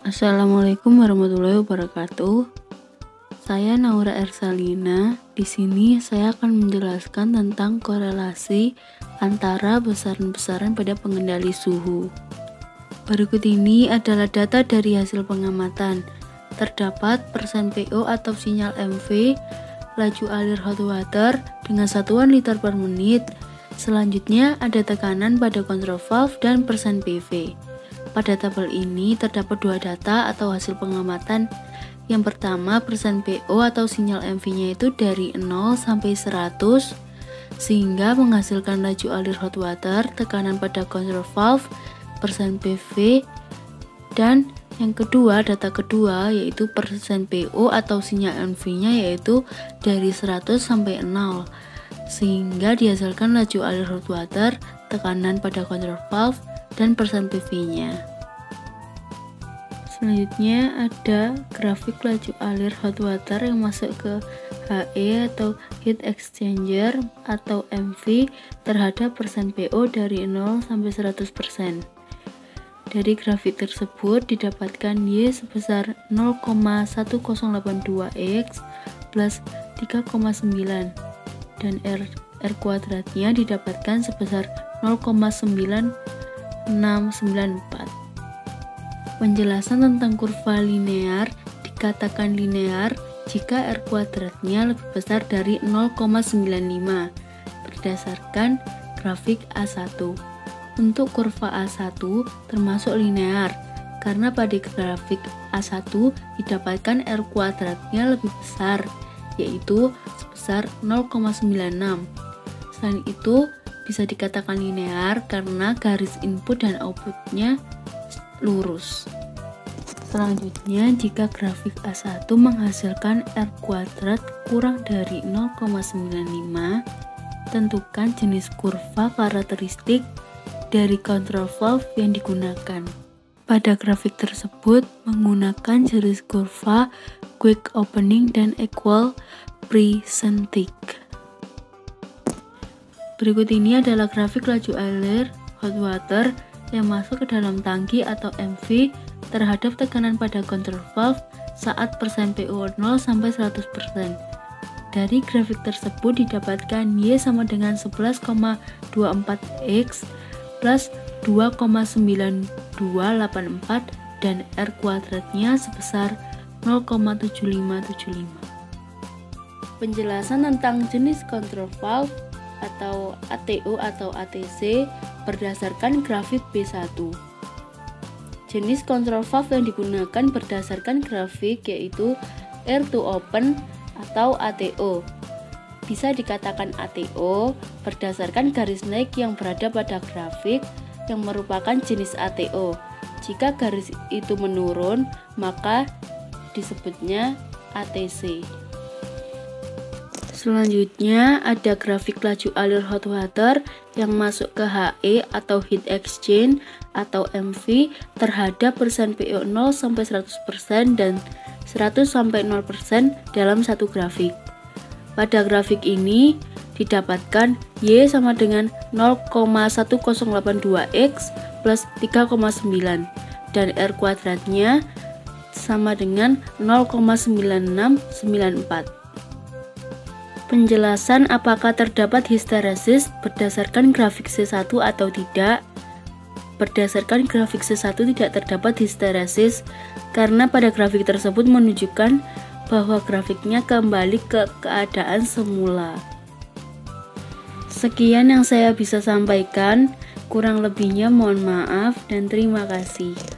Assalamualaikum warahmatullahi wabarakatuh. Saya Naura Ersalina. Di sini saya akan menjelaskan tentang korelasi antara besaran-besaran pada pengendali suhu. Berikut ini adalah data dari hasil pengamatan. Terdapat persen PO atau sinyal MV, laju alir hot water dengan satuan liter per menit. Selanjutnya ada tekanan pada kontrol valve dan persen PV. Pada tabel ini terdapat dua data atau hasil pengamatan. Yang pertama, persen PO atau sinyal MV-nya itu dari 0 sampai 100 sehingga menghasilkan laju alir hot water, tekanan pada kontrol valve, persen PV. Dan yang kedua, data kedua yaitu persen PO atau sinyal MV-nya yaitu dari 100 sampai 0 sehingga dihasilkan laju alir hot water, tekanan pada kontrol valve, dan persen PV-nya. Selanjutnya ada grafik laju alir hot water yang masuk ke HE atau heat exchanger atau MV terhadap persen PO dari 0 sampai 100%. Dari grafik tersebut didapatkan Y sebesar 0,1082X plus 3,9 dan R kuadratnya didapatkan sebesar 0,9694. Penjelasan tentang kurva linear dikatakan linear jika R kuadratnya lebih besar dari 0,95 berdasarkan grafik A1. Untuk kurva A1 termasuk linear karena pada grafik A1 didapatkan R kuadratnya lebih besar yaitu sebesar 0,96. Selain itu bisa dikatakan linear karena garis input dan outputnya lurus. Selanjutnya, jika grafik A1 menghasilkan R kuadrat kurang dari 0,95, tentukan jenis kurva karakteristik dari kontrol valve yang digunakan. Pada grafik tersebut menggunakan jenis kurva quick opening dan equal precentic. Berikut ini adalah grafik laju alir hot water yang masuk ke dalam tangki atau MV terhadap tekanan pada kontrol valve saat persen PO 0 sampai 100%. Dari grafik tersebut didapatkan Y sama dengan 11,24X plus 2,9284 dan R kuadratnya sebesar 0,7575. Penjelasan tentang jenis kontrol valve atau ATO atau ATC berdasarkan grafik B1. Jenis kontrol valve yang digunakan berdasarkan grafik yaitu air to open atau ATO. Bisa dikatakan ATO berdasarkan garis naik yang berada pada grafik yang merupakan jenis ATO. Jika garis itu menurun, maka disebutnya ATC. Selanjutnya ada grafik laju alir hot water yang masuk ke HE atau heat exchange atau MV terhadap persen PO 0 sampai 100% dan 100 sampai 0% dalam satu grafik. Pada grafik ini didapatkan Y sama dengan 0,1082X plus 3,9 dan R kuadratnya sama dengan 0,9694. Penjelasan apakah terdapat histeresis berdasarkan grafik C1 atau tidak. Berdasarkan grafik C1 tidak terdapat histeresis karena pada grafik tersebut menunjukkan bahwa grafiknya kembali ke keadaan semula. Sekian yang saya bisa sampaikan, kurang lebihnya mohon maaf dan terima kasih.